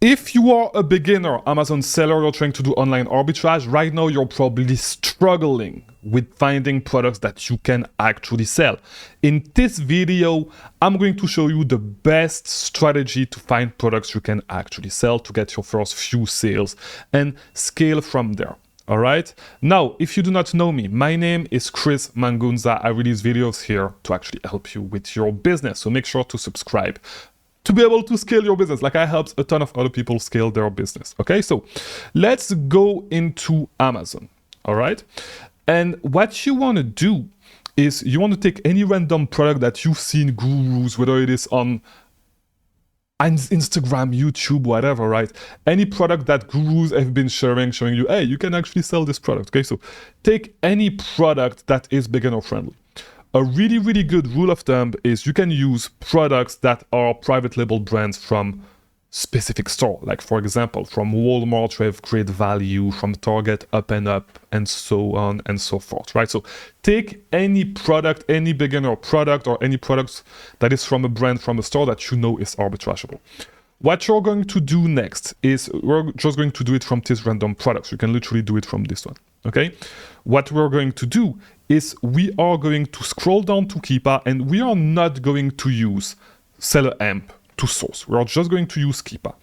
If you are a beginner Amazon seller, you're trying to do online arbitrage, right now you're probably struggling with finding products that you can actually sell. In this video, I'm going to show you the best strategy to find products you can actually sell to get your first few sales and scale from there. All right. Now, if you do not know me, my name is Chris Mangunza. I release videos here to actually help you with your business. So make sure to subscribe to be able to scale your business, like I helped a ton of other people scale their business. Okay, so let's go into Amazon. All right. And what you want to do is you want to take any random product that you've seen gurus, whether it is on Instagram, YouTube, whatever, right? Any product that gurus have been showing you, hey, you can actually sell this product. Okay, so take any product that is beginner friendly. A really, really good rule of thumb is you can use products that are private label brands from specific store. Like for example, from Walmart, we have great value, from Target, Up and Up, and so on and so forth, right? So take any product, any beginner product, or any products that is from a brand, from a store that you know is arbitrageable. What you're going to do next is we're just going to do it from these random products. You can literally do it from this one, okay? What we're going to do is we are going to scroll down to Keepa, and we are not going to use Seller Amp to source. We are just going to use Keepa.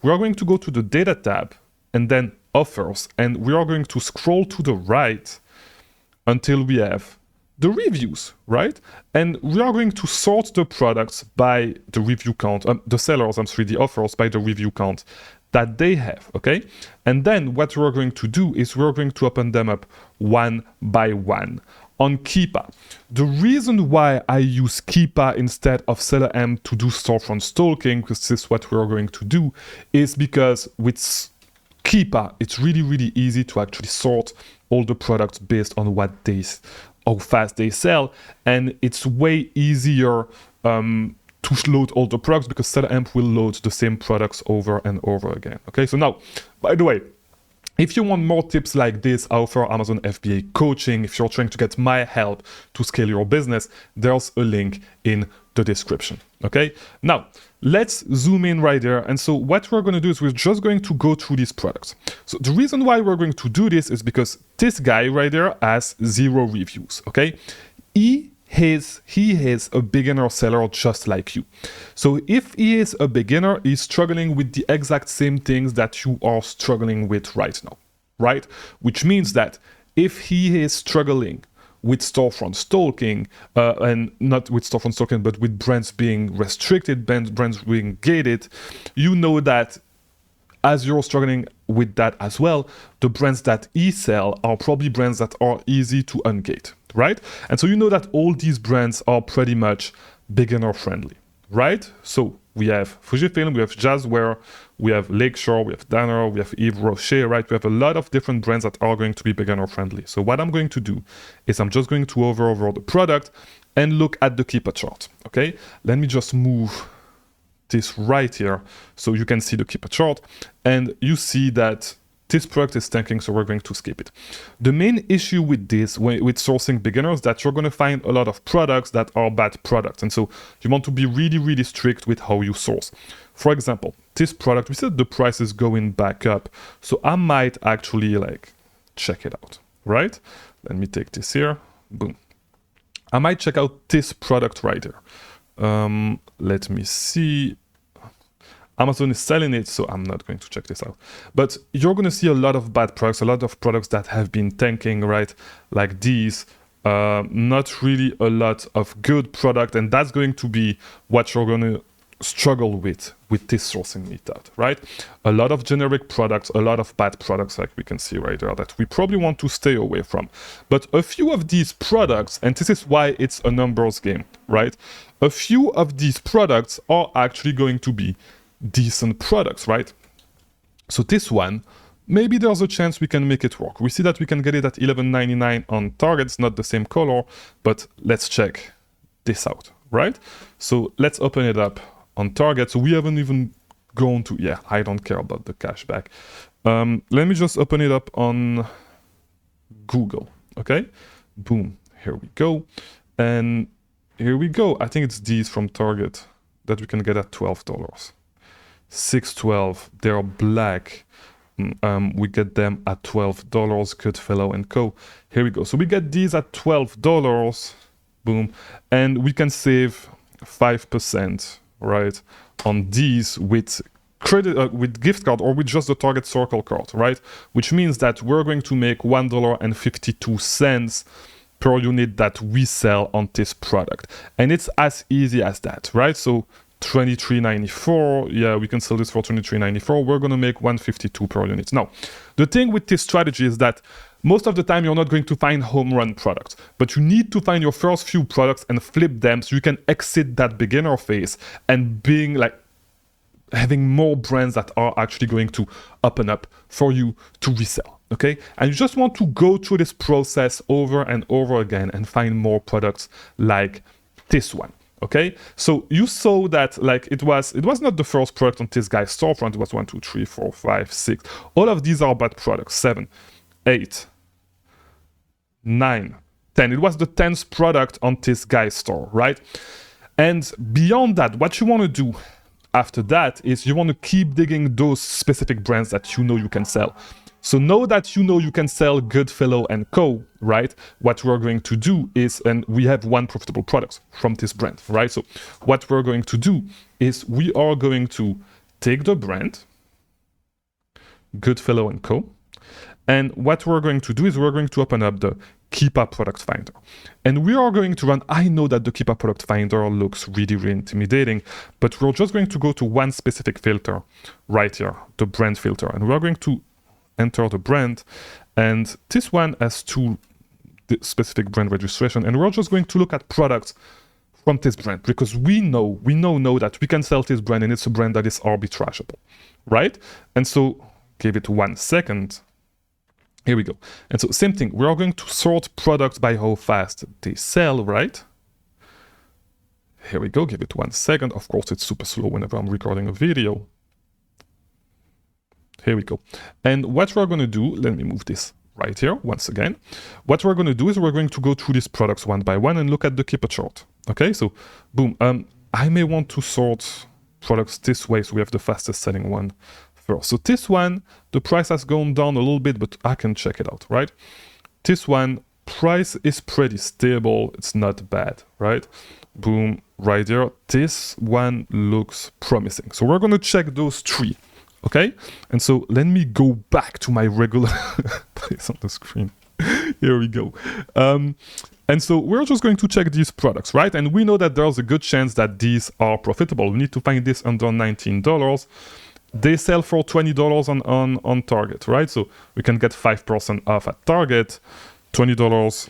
We are going to go to the data tab and then offers, and we are going to scroll to the right until we have the reviews, right? And we are going to sort the products by the review count, the sellers, the offers by the review count that they have, okay? And then what we're going to do is we're going to open them up one by one on Keepa. The reason why I use Keepa instead of Seller M to do storefront stalking, because this is what we're going to do, is because with Keepa, it's really, really easy to actually sort all the products based on how fast they sell, and it's way easier to load all the products because Seller Amp will load the same products over and over again. Okay, so now, by the way, if you want more tips like this, I offer Amazon FBA coaching. If you're trying to get my help to scale your business, there's a link in the description. Okay, now let's zoom in right there. And so what we're going to do is we're just going to go through these products. So the reason why we're going to do this is because this guy right there has 0 reviews. Okay, he is a beginner seller just like you. So if he is a beginner, he's struggling with the exact same things that you are struggling with right now, right? Which means that if he is struggling with storefront stalking, and not with storefront stalking, but with brands being restricted, brands being gated, you know that as you're struggling with that as well, the brands that he sell are probably brands that are easy to ungate, right? And so you know that all these brands are pretty much beginner friendly, right? So we have Fujifilm, we have Jazzware, we have Lakeshore, we have Danner, we have Yves Rocher, right? We have a lot of different brands that are going to be beginner friendly. So what I'm going to do is I'm just going to hover over the product and look at the Keepa chart, okay? Let me just move this right here so you can see the Keepa chart, and you see that this product is tanking, so we're going to skip it. The main issue with this, with sourcing beginners, that you're going to find a lot of products that are bad products, and so you want to be really, really strict with how you source. For example, this product, we said the price is going back up, so I might actually like check it out, right? Let me take this here, boom. I might check out this product right there. Let me see. Amazon is selling it, so I'm not going to check this out. But you're going to see a lot of bad products, a lot of products that have been tanking, right? Like these, not really a lot of good product, and that's going to be what you're going to struggle with this sourcing method, right? A lot of generic products, a lot of bad products, like we can see right there, that we probably want to stay away from. But a few of these products, and this is why it's a numbers game, right? A few of these products are actually going to be decent products, right? So this one, maybe there's a chance we can make it work. We see that we can get it at $11.99 on Target. It's not the same color, but let's check this out, right? So let's open it up on Target. So we haven't even gone to, yeah, I don't care about the cashback. Let me just open it up on Google, okay? Boom, here we go. And here we go. I think it's these from Target that we can get at $12. 612, they're black. We get them at $12, Goodfellow and Co. Here we go. So we get these at $12, boom, and we can save 5%, right, on these with credit, with gift card or with just the Target Circle card, right? Which means that we're going to make $1.52 per unit that we sell on this product, and it's as easy as that, right? So $23.94, yeah, we can sell this for $23.94. We're going to make $1.52 per unit. Now, the thing with this strategy is that most of the time you're not going to find home run products, but you need to find your first few products and flip them so you can exit that beginner phase and being like having more brands that are actually going to open up for you to resell. Okay, and you just want to go through this process over and over again and find more products like this one. Okay, so you saw that like it was not the first product on this guy's storefront. It was 1, 2, 3, 4, 5, 6. All of these are bad products. 7, 8, 9, 10. It was the 10th product on this guy's store, right? And beyond that, what you want to do after that is you want to keep digging those specific brands that you know you can sell. So now that you know you can sell Goodfellow and Co., right? What we're going to do is, and we have one profitable product from this brand, right? So what we're going to do is we are going to take the brand, Goodfellow and Co., and what we're going to do is we're going to open up the Keepa Product Finder. And we are going to run, I know that the Keepa Product Finder looks really, really intimidating, but we're just going to go to one specific filter right here, the brand filter. And we're going to enter the brand, and this one has 2 specific brand registration, and we're just going to look at products from this brand because we know that we can sell this brand and it's a brand that is arbitrageable, right? And so give it 1 second. Here we go. And so same thing, we are going to sort products by how fast they sell, right? Here we go, give it 1 second. Of course, it's super slow whenever I'm recording a video. Here we go. And what we're going to do, let me move this right here once again. What we're going to do is we're going to go through these products one by one and look at the Keepa chart. Okay, so boom. I may want to sort products this way so we have the fastest selling one first. So this one, the price has gone down a little bit, but I can check it out, right? This one, price is pretty stable. It's not bad, right? Boom, right there. This one looks promising. So we're going to check those 3. Okay, and so let me go back to my regular place on the screen. Here we go. And so we're just going to check these products, right? And we know that there's a good chance that these are profitable. We need to find this under $19. They sell for $20 on Target, right? So we can get 5% off at Target, $20.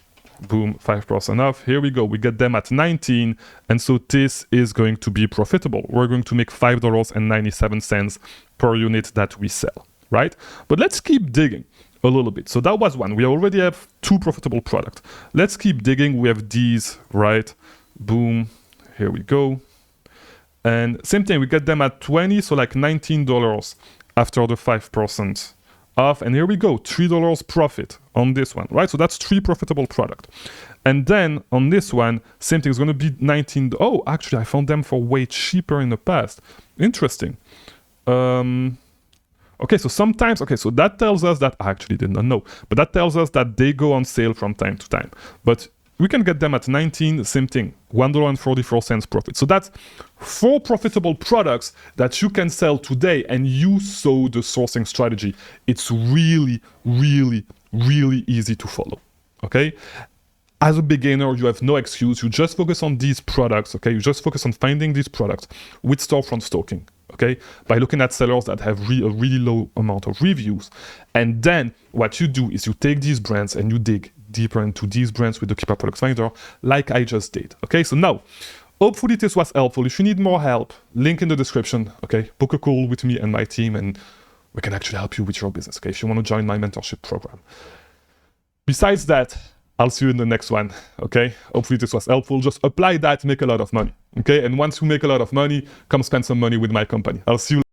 Boom, 5% off. Here we go. We get them at 19. And so this is going to be profitable. We're going to make $5.97 per unit that we sell, right? But let's keep digging a little bit. So that was one. We already have 2 profitable products. Let's keep digging. We have these, right? Boom. Here we go. And same thing. We get them at 20. So like $19 after the 5% off, and here we go, $3 profit on this one, right? So that's 3 profitable product. And then on this one, same thing, is going to be 19. Oh, actually, I found them for way cheaper in the past. Interesting. Okay, so sometimes, okay, so that tells us that, I actually did not know, but that tells us that they go on sale from time to time. But we can get them at 19, same thing, $1.44 profit. So that's 4 profitable products that you can sell today, and you saw the sourcing strategy. It's really, really, really easy to follow, okay? As a beginner, you have no excuse. You just focus on these products, okay? You just focus on finding these products with storefront stalking, okay? By looking at sellers that have a really low amount of reviews. And then what you do is you take these brands and you dig deeper into these brands with the Keepa Product Finder, like I just did. Okay, so now, hopefully this was helpful. If you need more help, link in the description. Okay, book a call with me and my team, and we can actually help you with your business. Okay, if you want to join my mentorship program. Besides that, I'll see you in the next one. Okay, hopefully this was helpful. Just apply that, make a lot of money. Okay, and once you make a lot of money, come spend some money with my company. I'll see you.